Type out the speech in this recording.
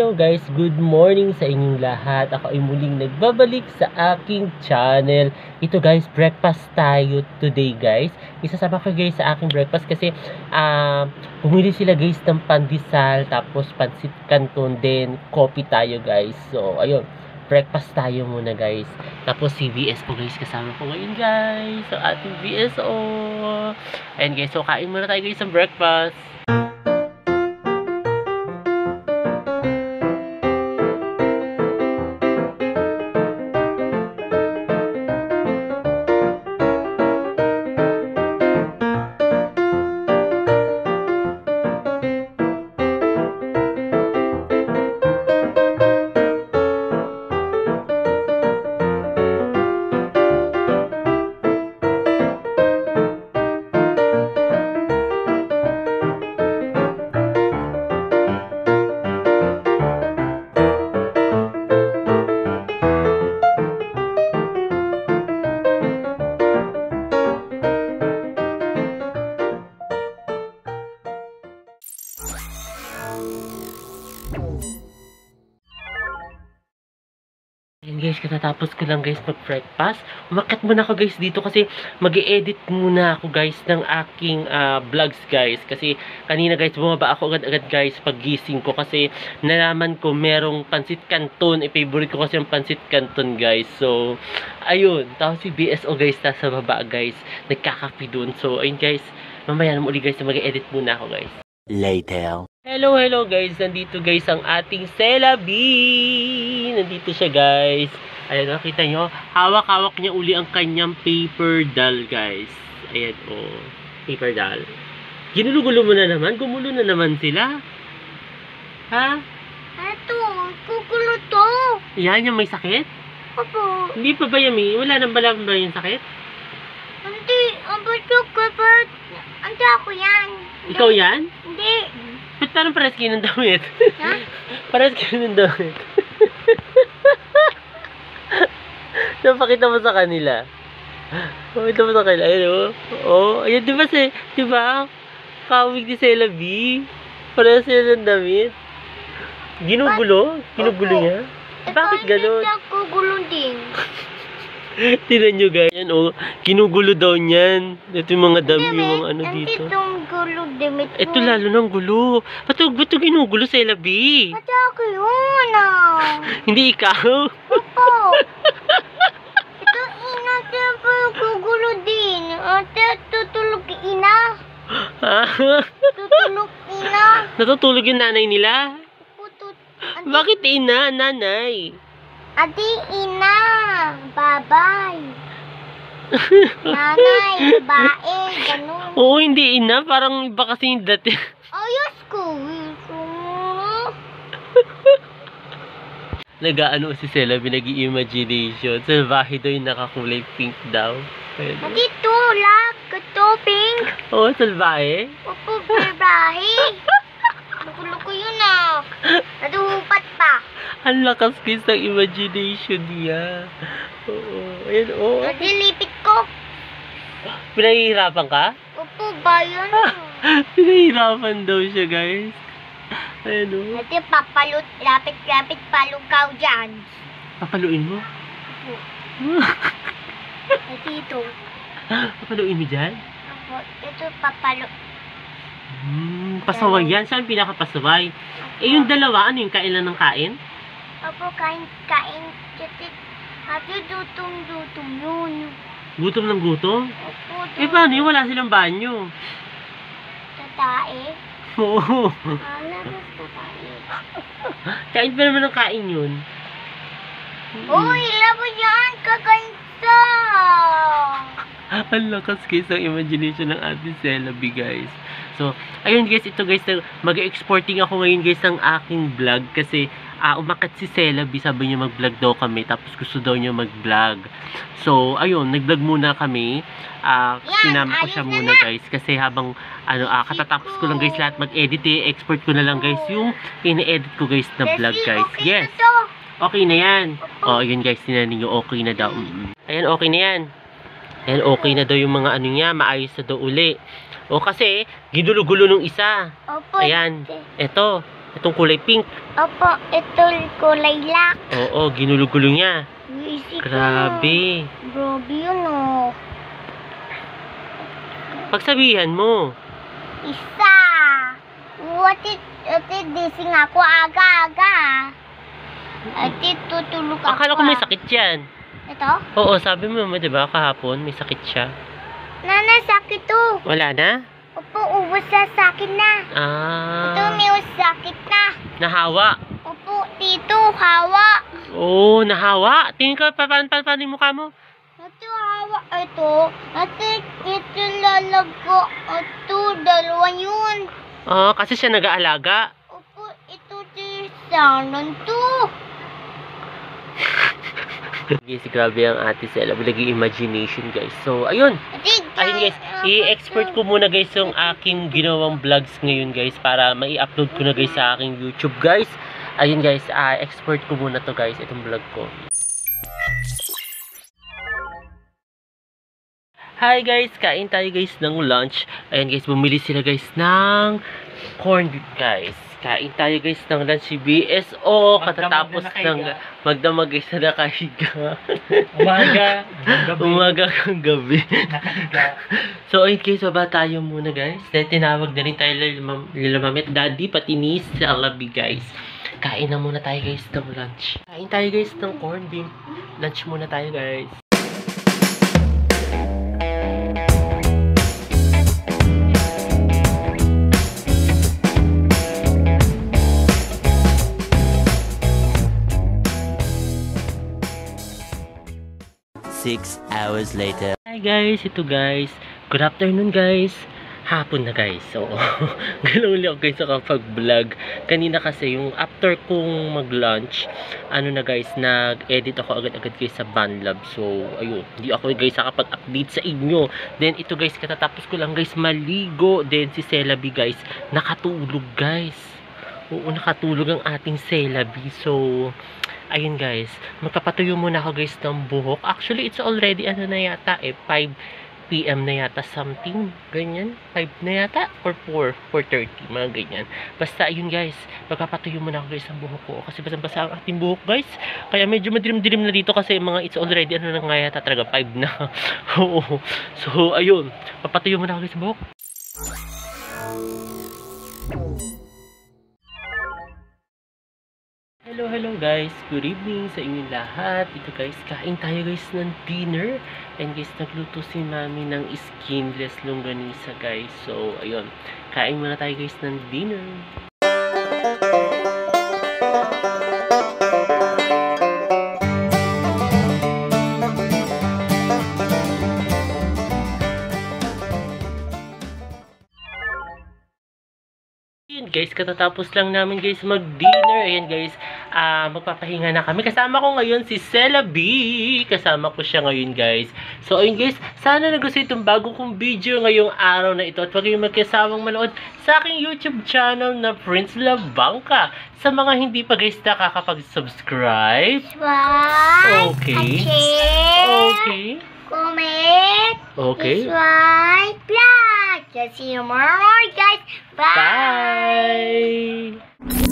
Hello guys, good morning sa inyong lahat. Ako ay muling nagbabalik sa aking channel. Ito guys, breakfast tayo today guys. Isasama ko guys sa aking breakfast kasi bumili sila guys ng pandesal, tapos pansit canton, then coffee tayo guys. So ayun, breakfast tayo muna guys. Tapos si VSO guys, kasama ko ngayon guys. So ating VSO. Ayan guys, so kain muna tayo guys ng breakfast. Ayan guys, katatapos ko lang guys mag-breakfast. Umakyat muna ako guys dito kasi mag-i-edit muna ako guys ng aking vlogs guys. Kasi kanina guys, bumaba ako agad-agad guys paggising ko kasi nalaman ko merong pansit canton. Favorite ko kasi yung pansit canton guys. So, ayun. Tapos si BSO guys, nasa baba guys. Nagkakapi dun. So, ayun guys. Mamaya naman uli guys, mag-i-edit muna ako guys. Later. Hello guys, nandito guys ang ating Celabi. Nandito siya guys. Ayan, nakita nyo, hawak-hawak niya uli ang kanyang paper doll guys. Ayan, oh, paper doll. Ginulugulo mo na naman, gumulo na naman sila. Ha? Eto, kukulo to. Yan, yung may sakit? Opo. Hindi pa ba yami? Wala nang ba yung sakit? Hindi, ang bato ko, but hindi ako yan. Ikaw yan? Hindi. Ba't parang pares kayo ng damit? Ha? Pares kayo ng damit. Napakita mo sa kanila. Pakita mo sa kanila. Ayun o. Oh, ayan, diba? Kawig ni Celabi. Pares sila ng damit. Ginugulo? Ginugulo niya? Bakit gano'n? Ikaw hindi ako gulong din. Tignan nyo guys. Yan o. Ginugulo daw niyan. Ito yung mga dami, yung mga ano dito. Hindi itong gulo damit mo. Ito lalo ng gulo. Ba't ito ginugulo, Celabi? Ba't ako yun ah? Hindi ikaw? Opo. Ito ina, siyempre gugulo din. Ate, tutulog ina. Ha? Tutulog ina. Natutulog yung nanay nila? Bakit ina, nanay? Ate, ina. Babay. Nanay, babae, ganun. Oo, hindi ina. Parang iba kasi yung dati. Ayos ko. Nag-ano si Celabi, nag-i-imagination. Salvahe daw yung nakakulay pink daw. Dito, lag. Ito, pink. Oo, salvahe. Opo, babae. Nagulo ko yun ah. Naduhupat pa. Ang lakas guys ng imagination niya. Oo, ayan, oo. Nadilipit ko. Pinahihirapan ka? Opo, bayan. Pinahihirapan daw siya guys. Ayan o. Ate, papalot. Lapit-lapit palukaw dyan. Papaluin mo? Opo. Ate, ito. Papaluin mo dyan? Opo, ito papalo. Pasaway yan. Saan pinakapasaway? Eh yung dalawa, ano yung kailan ng kain? Opo, kain. Ate, dutong yun. Gutom ng gutom? Opo, Eh paano yun? Wala silang banyo. tatae. Oo. Labas tatae. Kain pa naman ng kain yun. Uy, labas yan. Kakainsa. Ang lakas guys ang imagination ng ating Celabi guys. So, ayun guys, ito guys, mag-exporting ako ngayon guys ng aking vlog kasi umakat si Celabi, sabi niya mag-vlog daw kami, tapos gusto daw niya mag-vlog. So, ayun, nag-vlog muna kami. Sinama ko siya muna guys kasi habang katatapos ko lang guys lahat mag-edit export ko na lang guys yung ine-edit ko guys na vlog guys. Yes. Okay na yan. Oh, ayun guys, tinanin niyo okay na daw. Ayan, okay na yan. Ayan, okay na daw yung mga ano niya, maayos na daw uli. O kasi, ginulo-gulo nung isa. Opo. Ayan, eto. Itong kulay pink. Opo, ito kulay black. Oo, ginulo-gulo niya. Easy ko. Grabe. Grabe yun, oh. Pagsabihan mo. Isa. Ate, gising ako aga-aga. Ate, tutulog ako. Akala ko may sakit yan. Ito? Oo, sabi mo naman, di ba, kahapon may sakit siya. Nana, sakit to. Wala na? Opo, ubos sa sakit na. Ito, Ah, may sakit na. nahawa. Opo, tito, hawa. Oo, nahawa. Tingin ka, paano yung mukha mo? Ito, hawa. Ate, ito lalag ko. Ito, dalawa yun. Ah, kasi siya nag-aalaga. Opo, ito si Sanon to. Guys, grabe ang ate Sela. Lagi imagination, guys. So, ayun. Ate, Ayun, guys. I-export ko muna, guys, yung aking ginawang vlogs ngayon, guys, para mai-upload ko na, guys, sa aking YouTube, guys. Ayun, guys. Export ko muna to, guys, itong vlog ko. Hi, guys. Kain tayo, guys, ng lunch. Ayun, guys. Bumili sila, guys, ng corned beef, guys. Kain tayo, guys, ng lunch si BSO. Katatapos ng magdamag, guys, na nakahiga. Umaga, gabi. Umaga kang gabi. Nakahiga. So, ayun, guys, baba tayo muna, guys. Dahil tinawag na rin tayo nila Mami at Daddy, pati ni Salabi, guys. Kain na muna tayo, guys, ng lunch. Kain tayo, guys, ng corned beef. Lunch muna tayo, guys. Six hours later. Hi guys, ito guys. Good afternoon guys. Hapon na guys. So, gano'n ulit ako guys sa kapag-vlog. Kanina kasi yung after kong mag-lunch, ano na guys, nag-edit ako agad-agad guys sa Banlab. So, ayun. Hindi ako guys nakapag-update sa inyo. Then, ito guys, katatapos ko lang guys maligo. Then, si Celabi guys, nakatulog guys. Oo, nakatulog ang ating Celabi. So, ayun guys, magpapatuyo muna ako guys ng buhok. Actually, it's already ano na yata 5 PM na yata something. Ganyan. 5 na yata or 4:30. Mga ganyan. Basta ayun guys, magpapatuyo muna ako guys ng buhok ko. Kasi basang-basa ang ating buhok guys. Kaya medyo madilim-dilim na dito kasi mga it's already ano na nga yata talaga 5 na. Oo. So, ayun. Papatuyo muna ako guys ng buhok. Hello guys, good evening sa inyong lahat. Ito guys, kain tayo guys ng dinner. And guys, nagluto si Mami ng skinless longganisa guys. So, ayun, kain muna tayo guys ng dinner. Guys, katatapos lang namin guys mag-dinner. Ayan guys, magpapahinga na kami. Kasama ko ngayon si Celabi. Kasama ko siya ngayon guys. So ayun guys, sana nagustuhan itong bago kong video ngayong araw na ito. At huwag kayong magkasawang manood sa aking YouTube channel na Prince Labangka. Sa mga hindi pa guys nakakapag-subscribe. Okay. Okay. Comment. Okay. Subscribe. Like. See you tomorrow, guys. Bye. Bye.